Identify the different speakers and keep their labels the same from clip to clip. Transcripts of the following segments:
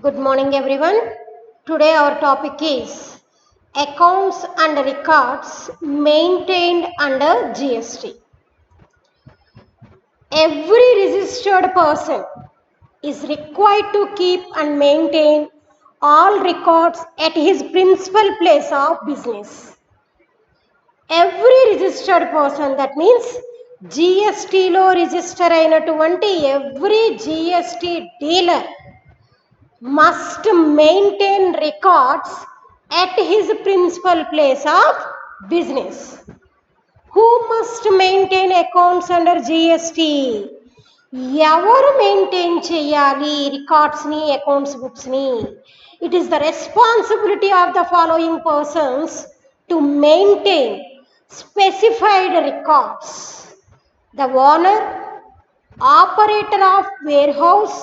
Speaker 1: Good morning, everyone. Today, our topic is accounts and records maintained under GST. Every registered person is required to keep and maintain all records at his principal place of business. Every registered person, that means GST-లో register అయినటువంటి every GST dealer must maintain records at his principal place of business. Who must maintain accounts under GST? ఎవరు maintain చేయాలి రికార్డ్స్ని accounts బుక్స్ని? It is the responsibility of the following persons to maintain specified records. The owner, operator of warehouse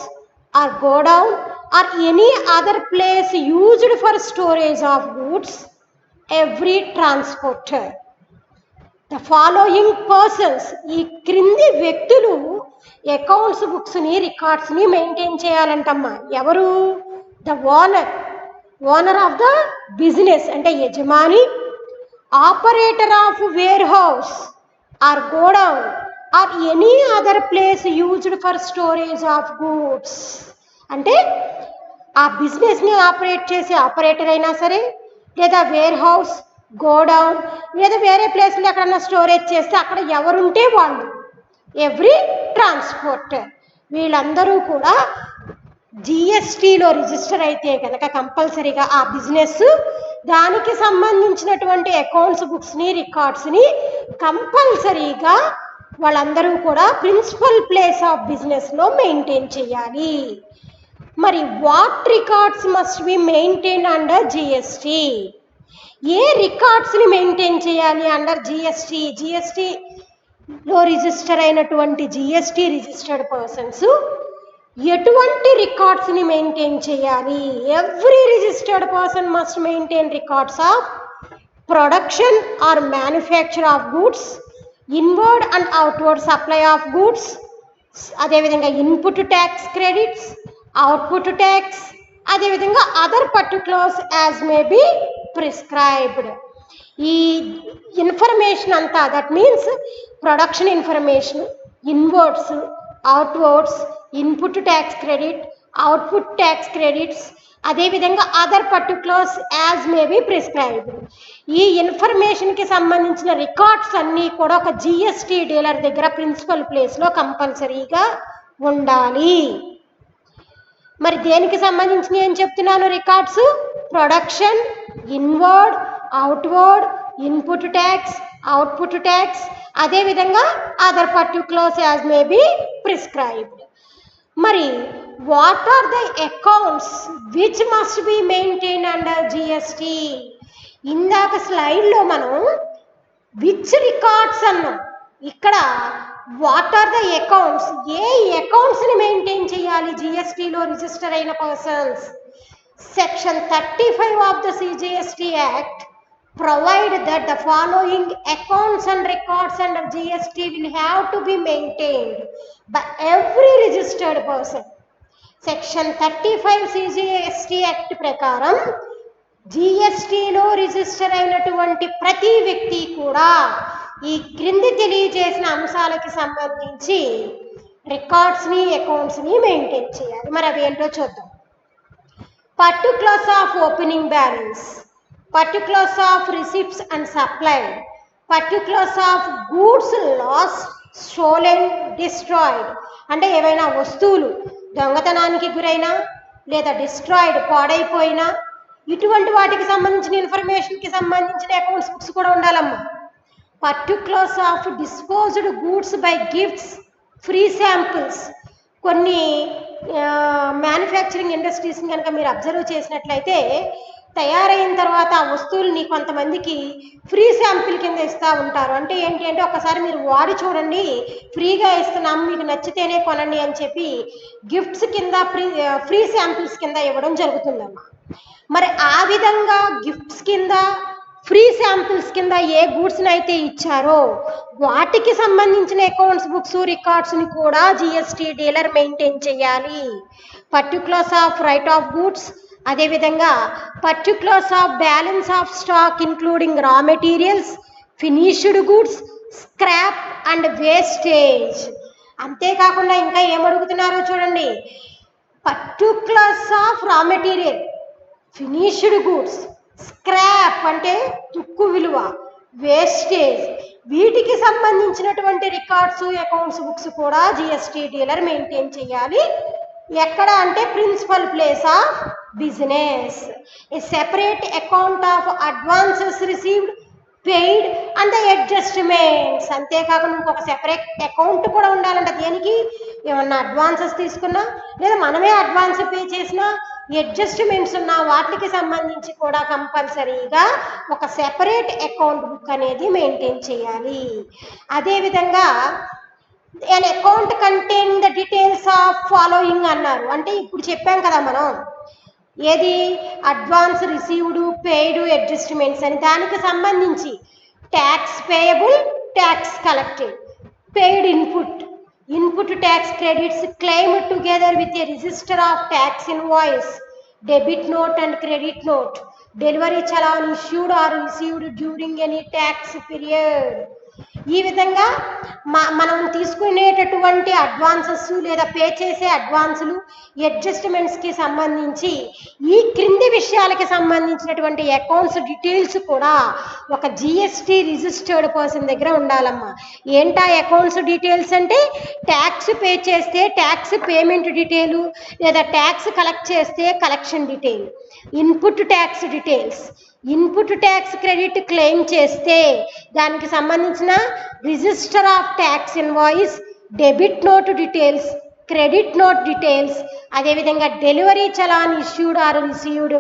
Speaker 1: or godown or any other place used for storage of goods, every transporter. The following persons, ఈ క్రింది వ్యక్తులు accounts బుక్స్ని రికార్డ్స్ని maintain చేయాలంటమ్మా. ఎవరు? The owner of the business అంటే యజమాని, operator of warehouse or godown or any other place used for storage of goods. అంటే ఆ బిజినెస్ని ఆపరేట్ చేసే ఆపరేటర్ అయినా సరే, లేదా వేర్ హౌస్, గోడౌన్, లేదా వేరే ప్లేస్లో ఎక్కడన్నా స్టోరేజ్ చేస్తే అక్కడ ఎవరుంటే వాళ్ళు, ఎవ్రీ ట్రాన్స్పోర్టర్, వీళ్ళందరూ కూడా జిఎస్టీలో రిజిస్టర్ అయితే కనుక కంపల్సరీగా ఆ బిజినెస్ దానికి సంబంధించినటువంటి అకౌంట్స్ బుక్స్ని రికార్డ్స్ని కంపల్సరీగా వాళ్ళందరూ కూడా ప్రిన్సిపల్ ప్లేస్ ఆఫ్ బిజినెస్లో మెయింటైన్ చేయాలి. మరి what records must be maintain under GST? ఏ రికార్డ్స్ని మెయింటైన్ చేయాలి అండర్ జిఎస్టీ? జిఎస్టీలో రిజిస్టర్ అయినటువంటి జిఎస్టీ రిజిస్టర్డ్ పర్సన్స్ ఎటువంటి రికార్డ్స్ని మెయింటైన్ చేయాలి? Every registered person must maintain records of production or manufacture of goods, inward and outward supply of goods, అదేవిధంగా input tax credits, output tax, అదేవిధంగా other particulars as may be prescribed. ఈ information అంతా, that means production information, inwards, outwards, input tax credit, output tax credits, అదేవిధంగా other particulars as may be prescribed. ఈ ఇన్ఫర్మేషన్కి సంబంధించిన records అన్నీ కూడా ఒక జిఎస్టీ డీలర్ దగ్గర ప్రిన్సిపల్ ప్లేస్లో కంపల్సరీగా ఉండాలి. మరి దేనికి సంబంధించిన ఏం చెప్తున్నాను? Records production, inward, outward, input tax, output tax, అదేవిధంగా other particulars as may be prescribed. మరి what are the accounts which must be maintain under GST? ఇందాక స్లైడ్లో మనం విచ్ రికార్డ్స్ అన్నాం, ఇక్కడ వాట్ ఆర్ ద అకౌంట్స్, ఏ అకౌంట్స్ని మెయింటైన్ చేయాలి జిఎస్టీలో రిజిస్టర్ అయిన persons? Section 35 of the CGST act provide that the following accounts and records under GST will have to be maintained by every registered person. Section 35 CGST Act ప్రకారం జిఎస్టీలో register అయినటువంటి ప్రతి వ్యక్తి కూడా ఈ క్రింది తెలియజేసిన అంశాలకి సంబంధించి రికార్డ్స్ని అకౌంట్స్ని మెయింటైన్ చేయాలి. మరి అవి ఏంటో చూద్దాం. Particulars of opening balance, particulars of receipts and supply, particulars of goods lost, stolen, destroyed. అంటే ఏవైనా వస్తువులు దొంగతనానికి గురైనా లేదా డిస్ట్రాయిడ్, పాడైపోయినా, ఇటువంటి వాటికి సంబంధించిన ఇన్ఫర్మేషన్కి సంబంధించిన అకౌంట్స్ బుక్స్ కూడా ఉండాలమ్మా. Particulars of disposed goods by gifts, free samples. కొన్ని మ్యానుఫ్యాక్చరింగ్ ఇండస్ట్రీస్ని కనుక మీరు అబ్జర్వ్ చేసినట్లయితే తయారైన తర్వాత ఆ వస్తువుల్ని కొంతమందికి ఫ్రీ శాంపిల్ కింద ఇస్తూ ఉంటారు. అంటే ఏంటి అంటే ఒకసారి మీరు వాడి చూడండి, ఫ్రీగా ఇస్తున్నాము, మీకు నచ్చితేనే కొనండి అని చెప్పి గిఫ్ట్స్ కింద ఫ్రీ శాంపిల్స్ కింద ఇవ్వడం జరుగుతుందమ్మా. మరి ఆ విధంగా గిఫ్ట్స్ కింద, ఫ్రీ శాంపిల్స్ కింద ఏ గూడ్స్ని అయితే ఇచ్చారో వాటికి సంబంధించిన అకౌంట్స్ బుక్స్, రికార్డ్స్ని కూడా జిఎస్టీ డీలర్ మెయింటైన్ చేయాలి. Particulars of write off goods, అదేవిధంగా particulars of balance of stock including raw materials, finished goods, scrap and wastage. అంతేకాకుండా ఇంకా ఏమడుగుతున్నారో చూడండి, particulars of raw material, finished goods, scrap అంటే తుక్కు విలువ, వేస్టేజ్, వీటికి సంబంధించినటువంటి రికార్డ్స్ అకౌంట్స్ బుక్స్ కూడా జిఎస్టీ డీలర్ మెయింటైన్ చేయాలి. ఎక్కడ అంటే principal place of business. A separate account of advances received, paid and the adjustments. అంతేకాకుండా ఇంకొక సెపరేట్ అకౌంట్ కూడా ఉండాలంట. దేనికి? ఏమన్నా అడ్వాన్సెస్ తీసుకున్నా లేదా మనమే అడ్వాన్స్ పే చేసినా, అడ్జస్ట్మెంట్స్ ఉన్న వాటికి సంబంధించి కూడా కంపల్సరీగా ఒక సెపరేట్ అకౌంట్ బుక్ అనేది మెయింటైన్ చేయాలి. అదేవిధంగా an account containing the details of following అన్నారు. అంటే ఇప్పుడు చెప్పాం కదా మనం, ఏది అడ్వాన్స్ రిసీవ్డ్, పెయిడ్, అడ్జస్ట్మెంట్స్ అని. దానికి సంబంధించి tax payable, tax collected, paid input, input tax credits claimed together with a register of tax invoice, debit note and credit note, delivery challan issued or received during any tax period. ఈ విధంగా మనం తీసుకునేటటువంటి advances లేదా pay చేసే అడ్వాన్సులు, అడ్జస్ట్మెంట్స్కి సంబంధించి ఈ క్రింది విషయాలకి సంబంధించినటువంటి అకౌంట్స్ డీటెయిల్స్ కూడా ఒక జిఎస్టీ రిజిస్టర్డ్ పర్సన్ దగ్గర ఉండాలమ్మా. ఏంటా అకౌంట్స్ డీటెయిల్స్ అంటే, ట్యాక్స్ పే చేస్తే ట్యాక్స్ పేమెంట్ డీటెయిల్, లేదా ట్యాక్స్ కలెక్ట్ చేస్తే collection detail, input tax details, input tax credit claim చేస్తే దానికి సంబంధించిన register of tax invoice, debit note details, credit note details, అదేవిధంగా delivery challan issued or received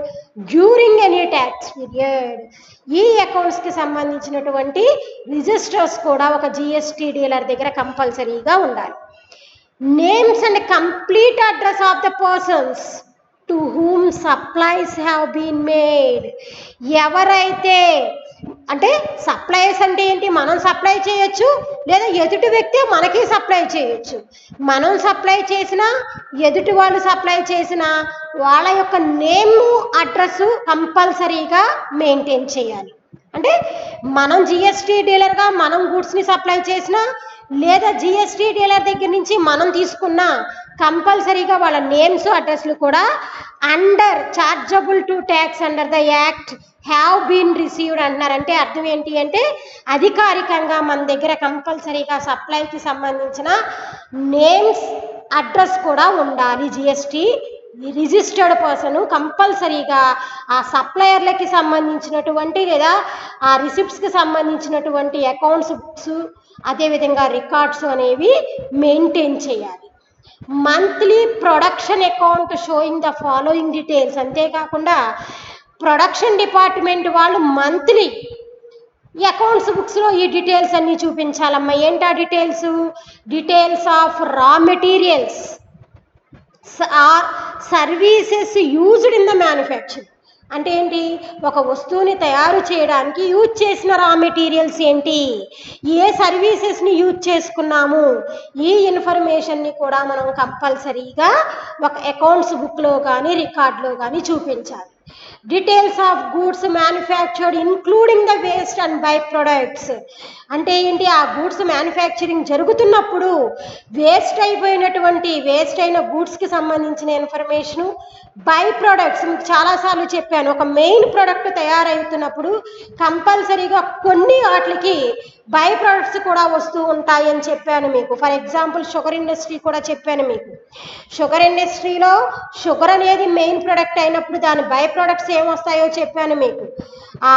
Speaker 1: during any tax period. ఈ అకౌంట్స్కి సంబంధించినటువంటి registers కూడా ఒక జిఎస్టీ డీలర్ దగ్గర కంపల్సరీగా ఉండాలి. Names and complete address of the persons to whom supplies have been made. ఎవరైతే అంటే సప్లైస్ అంటే ఏంటి? మనం సప్లై చేయొచ్చు, లేదా ఎదుటి వ్యక్తి మనకి సప్లై చేయొచ్చు. మనం సప్లై చేసినా, ఎదుటి వాళ్ళు సప్లై చేసినా వాళ్ళ యొక్క నేమ్, అడ్రస్ కంపల్సరీగా మెయింటైన్ చేయాలి. అంటే మనం జిఎస్టీ డీలర్గా మనం గూడ్స్ని సప్లై చేసినా, లేదా జిఎస్టీ డీలర్ దగ్గర నుంచి మనం తీసుకున్న కంపల్సరీగా వాళ్ళ నేమ్స్, అడ్రస్లు కూడా under chargeable to tax under the act have been received అంటున్నారు. అంటే అర్థం ఏంటి అంటే, అధికారికంగా మన దగ్గర కంపల్సరీగా సప్లైకి సంబంధించిన నేమ్స్, అడ్రస్ కూడా ఉండాలి. జిఎస్టీ రిజిస్టర్డ్ పర్సన్ కంపల్సరీగా ఆ సప్లయర్లకి సంబంధించినటువంటి లేదా ఆ రిసిప్ట్స్కి సంబంధించినటువంటి అకౌంట్స్ బుక్స్, అదేవిధంగా రికార్డ్స్ అనేవి మెయింటైన్ చేయాలి. Monthly production account showing the following details. అంతేకాకుండా ప్రొడక్షన్ డిపార్ట్మెంట్ వాళ్ళు మంత్లీ అకౌంట్స్ బుక్స్లో ఈ డీటెయిల్స్ అన్నీ చూపించాలమ్మా. ఏంటా details? Details of raw materials or services used in the manufacturing. అంటే ఏంటి? ఒక వస్తువుని తయారు చేయడానికి యూజ్ చేసిన రా మెటీరియల్స్ ఏంటి, ఏ సర్వీసెస్ని యూజ్ చేసుకున్నాము, ఈ ఇన్ఫర్మేషన్ని కూడా మనం కంపల్సరీగా ఒక అకౌంట్స్ బుక్లో కానీ రికార్డులో కానీ చూపించాలి. Details of goods manufactured including the waste and by products. అంటే ఏంటి? ఆ గూడ్స్ మ్యానుఫ్యాక్చరింగ్ జరుగుతున్నప్పుడు వేస్ట్ అయిన గూడ్స్కి సంబంధించిన ఇన్ఫర్మేషను, బై ప్రొడక్ట్స్. మీకు చాలాసార్లు చెప్పాను, ఒక మెయిన్ ప్రొడక్ట్ తయారవుతున్నప్పుడు కంపల్సరీగా కొన్ని వాటికి బై ప్రొడక్ట్స్ కూడా వస్తూ ఉంటాయి అని చెప్పాను మీకు. ఫర్ ఎగ్జాంపుల్ షుగర్ ఇండస్ట్రీ కూడా చెప్పాను మీకు. షుగర్ ఇండస్ట్రీలో షుగర్ అనేది మెయిన్ ప్రొడక్ట్ అయినప్పుడు దాని బై ప్రొడక్ట్స్ ఏమొస్తాయో చెప్పాను మీకు. ఆ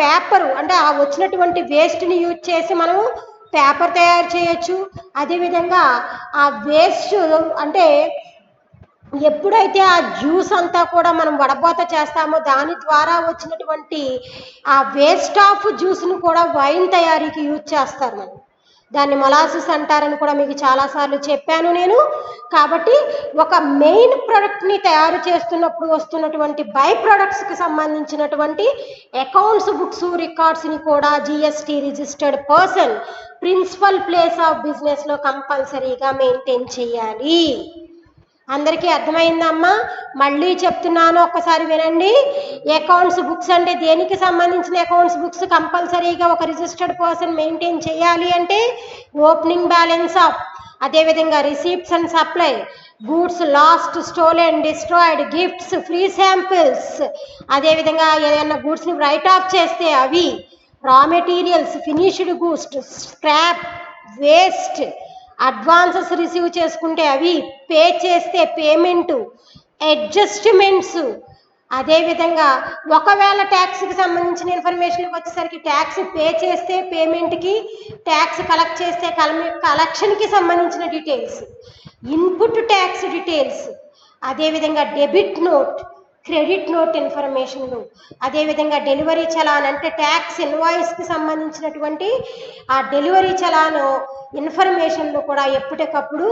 Speaker 1: పేపరు అంటే ఆ వచ్చినటువంటి వేస్ట్ని యూజ్ చేసి మనం పేపర్ తయారు చేయొచ్చు. అదేవిధంగా ఆ వేస్ట్ అంటే ఎప్పుడైతే ఆ జ్యూస్ అంతా కూడా మనం వడపోత చేస్తామో దాని ద్వారా వచ్చినటువంటి ఆ వేస్ట్ ఆఫ్ జ్యూస్ను కూడా వైన్ తయారీకి యూజ్ చేస్తారు. మనం దాన్ని మొలాసిస్ అంటారని కూడా మీకు చాలాసార్లు చెప్పాను నేను. కాబట్టి ఒక మెయిన్ ప్రొడక్ట్ని తయారు చేస్తున్నప్పుడు వస్తున్నటువంటి బై ప్రొడక్ట్స్కి సంబంధించినటువంటి అకౌంట్స్ బుక్స్, రికార్డ్స్ని కూడా GST registered person principal place of బిజినెస్లో కంపల్సరీగా మెయింటైన్ చేయాలి. అందరికీ అర్థమైందమ్మా? మళ్ళీ చెప్తున్నాను, ఒక్కసారి వినండి. అకౌంట్స్ బుక్స్ అంటే దేనికి సంబంధించిన అకౌంట్స్ బుక్స్ కంపల్సరీగా ఒక రిజిస్టర్డ్ పర్సన్ మెయింటైన్ చేయాలి అంటే ఓపెనింగ్ బ్యాలెన్స్ ఆఫ్, అదేవిధంగా receipts and supply, goods last, stolen, destroyed, gifts, free samples, అదేవిధంగా ఏదైనా గూడ్స్ని రైట్ ఆఫ్ చేస్తే అవి, రా materials, finished goods, scrap, waste, advances receive చేసుకుంటే అవి, పే చేస్తే పేమెంటు, అడ్జస్ట్మెంట్స్, అదేవిధంగా ఒకవేళ ట్యాక్స్కి సంబంధించిన ఇన్ఫర్మేషన్కి వచ్చేసరికి ట్యాక్స్ పే చేస్తే పేమెంట్కి, ట్యాక్స్ కలెక్ట్ చేస్తే కలెక్షన్కి సంబంధించిన డీటెయిల్స్, ఇన్పుట్ ట్యాక్స్ డీటెయిల్స్, అదేవిధంగా డెబిట్ నోట్, క్రెడిట్ నోట్ ఇన్ఫర్మేషన్లు, అదేవిధంగా డెలివరీ చలాన్ అంటే ట్యాక్స్ ఇన్వాయిస్కి సంబంధించినటువంటి ఆ డెలివరీ చలాను ఇన్ఫర్మేషన్లు కూడా ఎప్పటికప్పుడు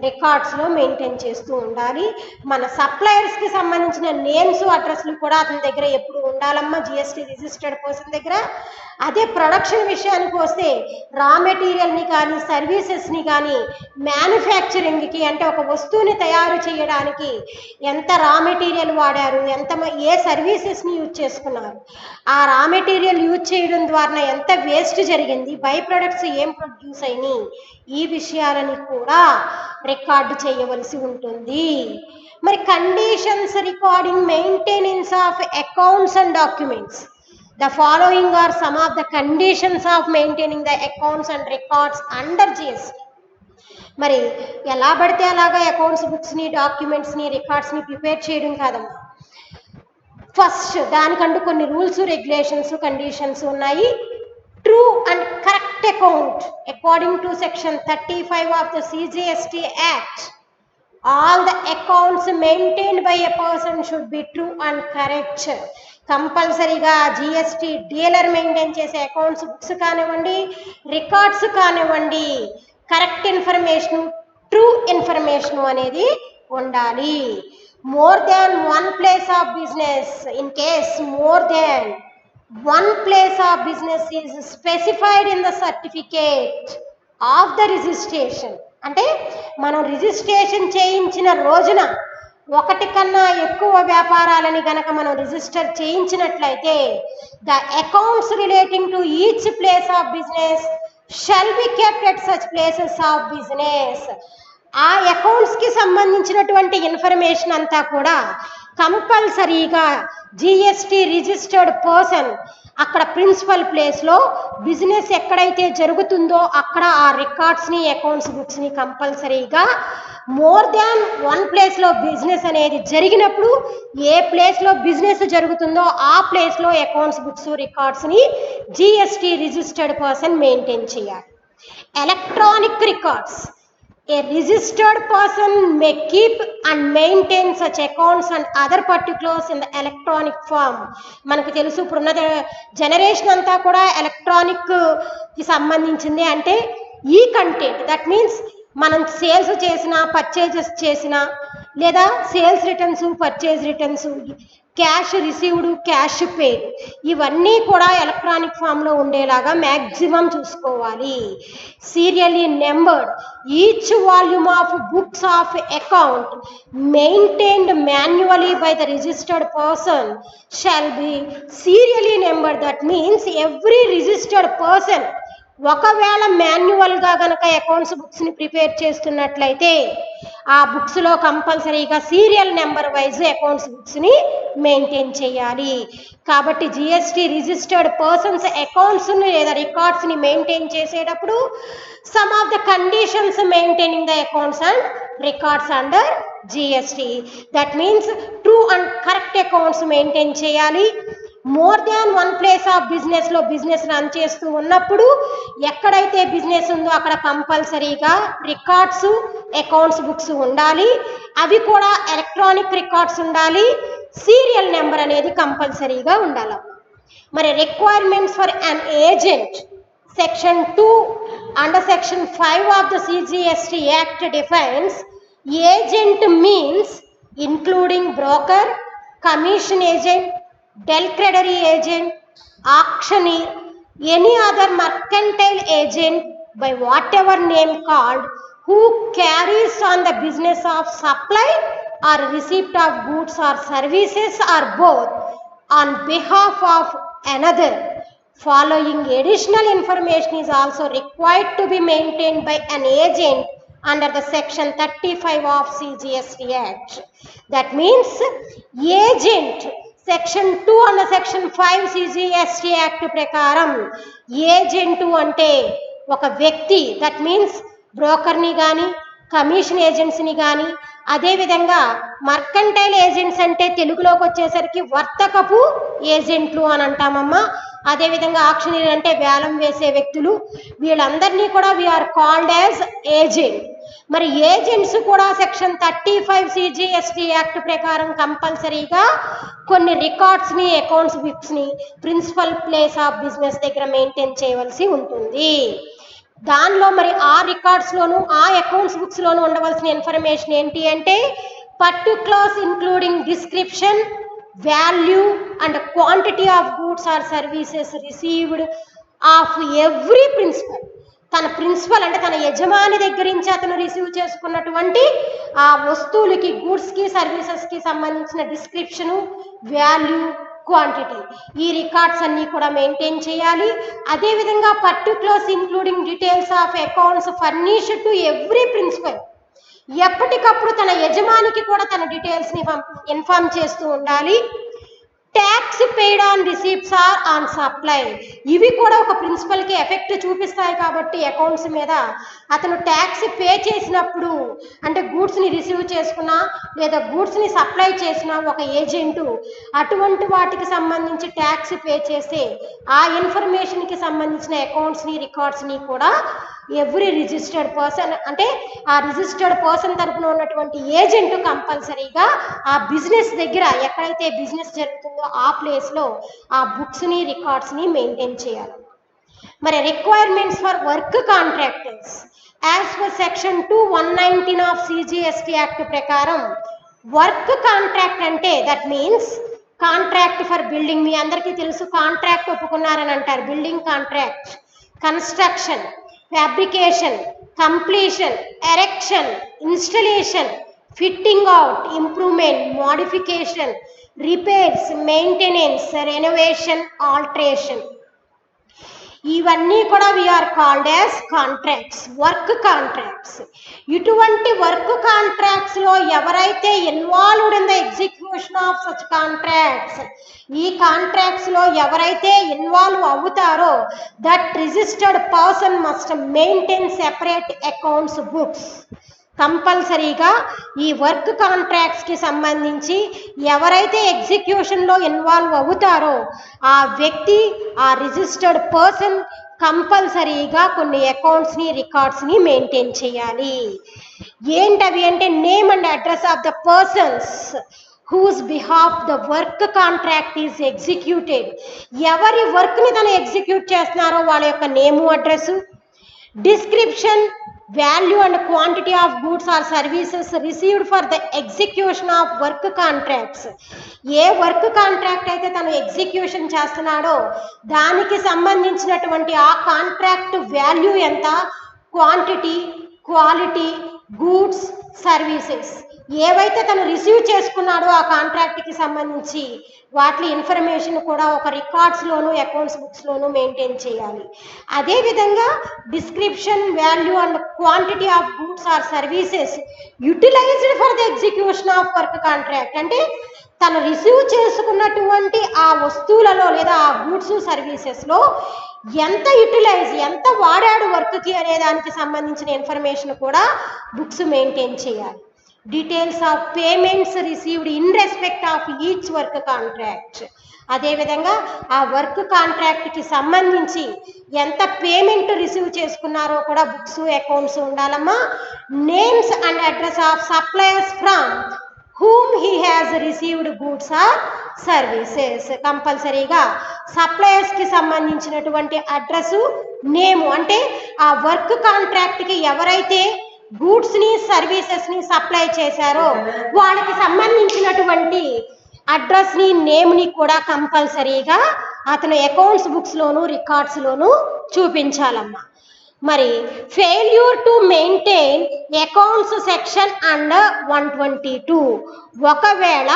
Speaker 1: రికార్డ్స్లో మెయింటైన్ చేస్తూ ఉండాలి. మన సప్లయర్స్కి సంబంధించిన నేమ్స్, అడ్రస్లు కూడా అతని దగ్గర ఎప్పుడు ఉండాలమ్మా, జిఎస్టీ రిజిస్టర్డ్ పర్సన్ దగ్గర. అదే ప్రొడక్షన్ విషయానికి వస్తే రా మెటీరియల్ని కానీ సర్వీసెస్ని కానీ మ్యానుఫ్యాక్చరింగ్కి అంటే ఒక వస్తువుని తయారు చేయడానికి ఎంత రా మెటీరియల్ వాడారు, ఏ సర్వీసెస్ని యూజ్ చేసుకున్నారు, ఆ రా మెటీరియల్ యూజ్ చేయడం ద్వారా ఎంత వేస్ట్ జరిగింది, బై ప్రొడక్ట్స్ ఏం ప్రొడ్యూస్ అయినాయి, ఈ విషయాలని కూడా రికార్డు చేయవలసి ఉంటుంది. మరి conditions recording maintenance of accounts and documents. The following are some of the conditions of maintaining the accounts and records under GST. మరి ఎలా పడితే అలాగా అకౌంట్స్ బుక్స్ని, డాక్యుమెంట్స్ని, రికార్డ్స్ని ప్రిపేర్ చేయడం కాదమ్మా. ఫస్ట్ దానికంటూ కొన్ని రూల్స్, రెగ్యులేషన్స్, కండిషన్స్ ఉన్నాయి. True and correct account according to section 35 of the CGST act. All the accounts maintained by a person should be true and correct. కంపల్సరీగా జిఎస్టీ డీలర్ మెయింటైన్ చేసే accounts books కానివ్వండి, records కానివ్వండి, correct information, true information అనేది ఉండాలి. More than one place of business, in case more than one place of business is specified in the certificate of the registration. అంటే మనం registration చేయించిన రోజున ఒకటి కన్నా ఎక్కువ వ్యాపారాలని గనక మనం రిజిస్టర్ చేయించినట్లయితే the accounts relating to each place of business shall be kept at such places of business. ఆ అకౌంట్స్కి సంబంధించినటువంటి ఇన్ఫర్మేషన్ అంతా కూడా కంపల్సరీగా జిఎస్టీ రిజిస్టర్డ్ పర్సన్ అక్కడ ప్రిన్సిపల్ ప్లేస్లో బిజినెస్ ఎక్కడైతే జరుగుతుందో అక్కడ ఆ రికార్డ్స్ని, అకౌంట్స్ బుక్స్ని కంపల్సరీగా మోర్ దాన్ వన్ ప్లేస్లో బిజినెస్ అనేది జరిగినప్పుడు ఏ ప్లేస్లో బిజినెస్ జరుగుతుందో ఆ ప్లేస్లో అకౌంట్స్ బుక్స్, రికార్డ్స్ని జిఎస్టీ రిజిస్టర్డ్ పర్సన్ మెయింటైన్ చేయాలి. Electronic records. A registered person may keep and maintain such accounts and other particulars in the electronic form. మనకు తెలుసు ఇప్పుడున్న జనరేషన్ అంతా కూడా ఎలక్ట్రానిక్కి సంబంధించింది. అంటే ఈ కంటెంట్, దట్ మీన్స్ మనం సేల్స్ చేసినా, పర్చేజెస్ చేసినా, లేదా sales returns, purchase returns, cash received, cash paid, ఇవన్నీ కూడా ఎలక్ట్రానిక్ ఫామ్లో ఉండేలాగా మ్యాక్సిమం చూసుకోవాలి. Serially numbered. Each volume of books of account maintained manually by the registered person shall be serially numbered. That means every registered person ఒకవేళ మాన్యువల్గా గనక accounts బుక్స్ని prepare చేస్తున్నట్లయితే ఆ బుక్స్లో కంపల్సరీగా సీరియల్ నెంబర్ వైజ్ అకౌంట్స్ బుక్స్ని మెయింటైన్ చేయాలి. కాబట్టి జిఎస్టీ రిజిస్టర్డ్ పర్సన్స్ అకౌంట్స్ని లేదా రికార్డ్స్ని మెయింటైన్ చేసేటప్పుడు some of the conditions maintaining the accounts and records under GST. That means true and correct accounts maintain చేయాలి. More than one place of బిజినెస్లో business run చేస్తూ ఉన్నప్పుడు ఎక్కడైతే బిజినెస్ ఉందో అక్కడ కంపల్సరీగా రికార్డ్స్, అకౌంట్స్ బుక్స్ ఉండాలి. అవి కూడా ఎలక్ట్రానిక్ రికార్డ్స్ ఉండాలి. సీరియల్ నెంబర్ అనేది కంపల్సరీగా ఉండాలి. మరి requirements for an agent. Section 2 under section 5 of the CGST act defines agent means including broker, commission agent, del creditory agent, auctioneer, any other mercantile agent by whatever name called who carries on the business of supply or receipt of goods or services or both on behalf of another. Following additional information is also required to be maintained by an agent under the section 35 of CGST Act. That means agent section 2 and section 5 CGST Act ప్రకారం agent అంటే ఒక వ్యక్తి, that means బ్రోకర్ని కానీ commission ఏజెంట్స్ని కానీ, అదేవిధంగా mercantile agents అంటే తెలుగులోకి వచ్చేసరికి వర్తకపు ఏజెంట్లు అని అంటామమ్మా. అదేవిధంగా ఆక్షనీర్ అంటే వేలం వేసే వ్యక్తులు. వీళ్ళందరినీ కూడా వీఆర్ కాల్డ్ యాజ్ ఏజెంట్. మరి ఏజెంట్స్ కూడా సెక్షన్ 35 CGST యాక్ట్ ప్రకారం కంపల్సరీగా కొన్ని రికార్డ్స్ని, అకౌంట్స్ బుక్స్ని ప్రిన్సిపల్ ప్లేస్ ఆఫ్ బిజినెస్ దగ్గర మెయింటైన్ చేయవలసి ఉంటుంది. దానిలో మరి ఆ రికార్డ్స్లోను ఆ అకౌంట్స్ బుక్స్లోను ఉండవలసిన ఇన్ఫర్మేషన్ ఏంటి అంటే particulars including description, value and quantity of goods or services received of every principal. తన ప్రిన్సిపల్ అంటే తన యజమాని దగ్గర నుంచి అతను రిసీవ్ చేసుకున్నటువంటి ఆ వస్తువులకి, గూడ్స్కి, సర్వీసెస్కి సంబంధించిన డిస్క్రిప్షను, వాల్యూ, క్వాంటిటీ, ఈ రికార్డ్స్ అన్నీ కూడా మెయింటైన్ చేయాలి. అదేవిధంగా particulars including details of accounts furnished to every principal. ఎప్పటికప్పుడు తన యజమానికి కూడా తన డీటెయిల్స్ని ఇన్ఫార్మ్ చేస్తూ ఉండాలి. Tax paid on receipts or on supply, ఇవి కూడా ఒక ప్రిన్సిపల్కి ఎఫెక్ట్ చూపిస్తాయి. కాబట్టి అకౌంట్స్ మీద అతను ట్యాక్స్ పే చేసినప్పుడు, అంటే గూడ్స్ని రిసీవ్ చేసుకున్నా లేదా గూడ్స్ని సప్లై చేసినా ఒక ఏజెంటు అటువంటి వాటికి సంబంధించి ట్యాక్స్ పే చేస్తే ఆ ఇన్ఫర్మేషన్కి సంబంధించిన అకౌంట్స్ని, రికార్డ్స్ని కూడా ఎవ్రీ రిజిస్టర్డ్ పర్సన్, అంటే ఆ రిజిస్టర్డ్ పర్సన్ తరపున ఉన్నటువంటి ఏజెంట్ కంపల్సరీగా ఆ బిజినెస్ దగ్గర ఎక్కడైతే బిజినెస్ జరుగుతుందో ఆ ప్లేస్లో ఆ బుక్స్ని, రికార్డ్స్ని మెయింటైన్ చేయాలి. మరి requirements for work contractors as per section 119 of CGST act ప్రకారం వర్క్ కాంట్రాక్ట్ అంటే that means contract for building. మీ అందరికీ తెలుసు, కాంట్రాక్ట్ ఒప్పుకున్నారని అంటారు. Building contract, construction, fabrication, completion, erection, installation, fitting out, improvement, modification, repairs, maintenance, renovation, alteration, ఇవన్నీ కూడా we are called as contracts, work contracts. ఇటువంటి వర్క్ కాంట్రాక్ట్స్లో ఎవరైతే involved in the execution of such contracts, ఈ కాంట్రాక్ట్స్లో ఎవరైతే ఇన్వాల్వ్ అవుతారో that registered person must maintain separate accounts books. కంపల్సరీగా ఈ వర్క్ కాంట్రాక్ట్స్కి సంబంధించి ఎవరైతే ఎగ్జిక్యూషన్లో ఇన్వాల్వ్ అవుతారో ఆ వ్యక్తి, ఆ రిజిస్టర్డ్ పర్సన్ కంపల్సరీగా కొన్ని అకౌంట్స్ని, రికార్డ్స్ని మెయింటైన్ చేయాలి. ఏంటవి అంటే name and address of the persons whose behalf the work contract is executed. ఎవరి వర్క్ని తను ఎగ్జిక్యూట్ చేస్తున్నారో వాళ్ళ యొక్క name, address, description, value and quantity of goods or services received for the execution of work contracts. A work contract అయితే తను execution చేస్తున్నాడో దానికి సంబంధించినటువంటి ఆ కాంట్రాక్ట్ వాల్యూ ఎంత, క్వాంటిటీ, క్వాలిటీ, గూడ్స్, సర్వీసెస్ ఏవైతే తను రిసీవ్ చేసుకున్నాడో ఆ కాంట్రాక్ట్కి సంబంధించి వాటి ఇన్ఫర్మేషన్ కూడా ఒక రికార్డ్స్లోను, అకౌంట్స్ బుక్స్లోను మెయింటైన్ చేయాలి. అదేవిధంగా description, value and quantity of goods or services utilised for the execution of work contract, అంటే తను రిసీవ్ చేసుకున్నటువంటి ఆ వస్తువులలో లేదా ఆ గూడ్స్, సర్వీసెస్లో ఎంత యూటిలైజ్, ఎంత వాడాడు వర్క్కి అనే దానికి సంబంధించిన ఇన్ఫర్మేషన్ కూడా బుక్స్ మెయింటైన్ చేయాలి. Details of payments received in respect of each work contract, అదేవిధంగా ఆ వర్క్ కాంట్రాక్ట్కి సంబంధించి ఎంత పేమెంట్ రిసీవ్ చేసుకున్నారో కూడా బుక్స్, అకౌంట్స్ ఉండాలమ్మా. Names and address of suppliers from whom he has received goods or services, కంపల్సరీగా సప్లయర్స్కి సంబంధించినటువంటి అడ్రస్, నేము, అంటే ఆ వర్క్ కాంట్రాక్ట్కి ఎవరైతే గూడ్స్ని, సర్వీసెస్ని సప్లై చేశారో వాళ్ళకి సంబంధించినటువంటి అడ్రస్ని, నేమ్ని కూడా కంపల్సరీగా అతను అకౌంట్స్ బుక్స్లోను, రికార్డ్స్లోను చూపించాలమ్మా. మరి failure to maintain accounts section under 122, ఒకవేళ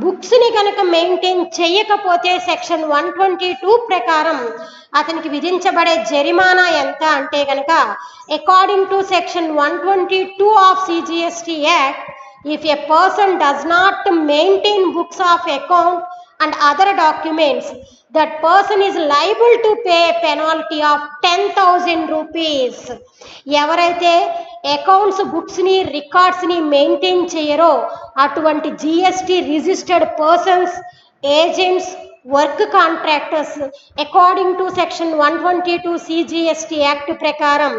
Speaker 1: బుక్స్ని కనుక మెయింటైన్ చేయకపోతే సెక్షన్ 122 ప్రకారం అతనికి విధించబడే జరిమానా ఎంత అంటే కనుక according to section 122 of CGST act, if a person does not maintain books of account and other documents, that person is liable to pay a penalty of 10,000 rupees. ఎవరైతే అకౌంట్స్ బుక్స్ని రికార్డ్స్ని మెయింటైన్ చేయరో అటువంటి GST registered persons, agents, work contractors according to section 122 CGST act ప్రకారం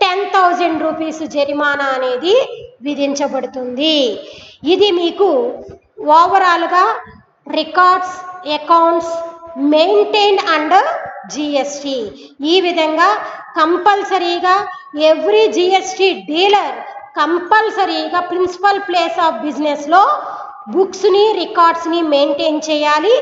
Speaker 1: 10,000 rupees జరిమానా అనేది విధించబడుతుంది. ఇది మీకు ఓవరాల్గా records, accounts maintain under GST. ఈ విధంగా కంపల్సరీగా ఎవ్రీ GST డీలర్ కంపల్సరీగా ప్రిన్సిపల్ ప్లేస్ ఆఫ్ బిజినెస్లో బుక్స్ని, రికార్డ్స్ని మెయింటైన్ చేయాలి.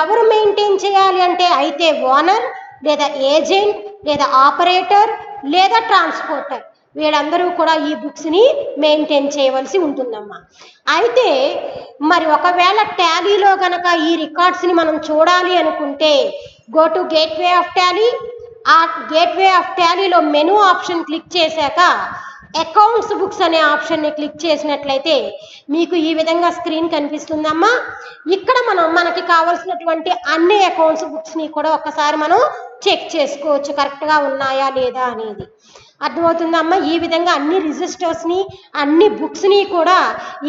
Speaker 1: ఎవరు మెయింటైన్ చేయాలి అంటే అయితే ఓనర్ లేదా ఏజెంట్ లేదా ఆపరేటర్ లేదా ట్రాన్స్పోర్టర్, వీళ్ళందరూ కూడా ఈ బుక్స్ని మెయింటైన్ చేయవలసి ఉంటుందమ్మా. అయితే మరి ఒకవేళ టాలీలో కనుక ఈ రికార్డ్స్ని మనం చూడాలి అనుకుంటే go to gateway of Tally. ఆ గేట్వే ఆఫ్ టాలీలో మెనూ ఆప్షన్ క్లిక్ చేశాక అకౌంట్స్ బుక్స్ అనే ఆప్షన్ని క్లిక్ చేసినట్లయితే మీకు ఈ విధంగా స్క్రీన్ కనిపిస్తుందమ్మా. ఇక్కడ మనకి కావాల్సినటువంటి అన్ని అకౌంట్స్ బుక్స్ని కూడా ఒక్కసారి మనం చెక్ చేసుకోవచ్చు కరెక్ట్గా ఉన్నాయా లేదా అనేది. అర్థమవుతుందమ్మా. ఈ విధంగా అన్ని రిజిస్టర్స్ని, అన్ని బుక్స్ని కూడా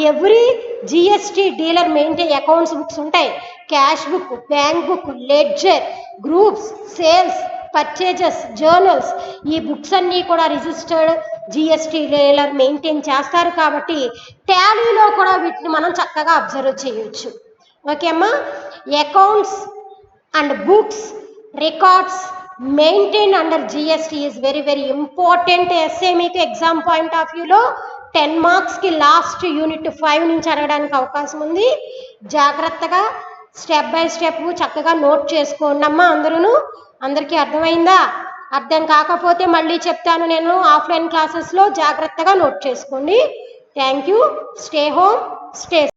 Speaker 1: every GST dealer maintain accounts books ఉంటాయి. Cash book, bank book, ledger, groups, sales, purchases, journals, ఈ బుక్స్ అన్నీ కూడా రిజిస్టర్డ్ GST డీలర్ మెయింటైన్ చేస్తారు కాబట్టి టాలీలో కూడా వీటిని మనం చక్కగా అబ్జర్వ్ చేయొచ్చు. ఓకే అమ్మా. Accounts and books, records maintain under GST is very very important. ఎస్ఏ మీకు ఎగ్జామ్ పాయింట్ ఆఫ్ వ్యూలో 10 మార్క్స్కి లాస్ట్ యూనిట్ 5 నుంచి అడగడానికి అవకాశం ఉంది. జాగ్రత్తగా స్టెప్ బై స్టెప్ చక్కగా నోట్ చేసుకోండి అమ్మా. అందరికీ అర్థమైందా? అర్థం కాకపోతే మళ్ళీ చెప్తాను నేను ఆఫ్లైన్ క్లాసెస్లో, జాగ్రత్తగా నోట్ చేసుకోండి. Thank you. Stay home, stay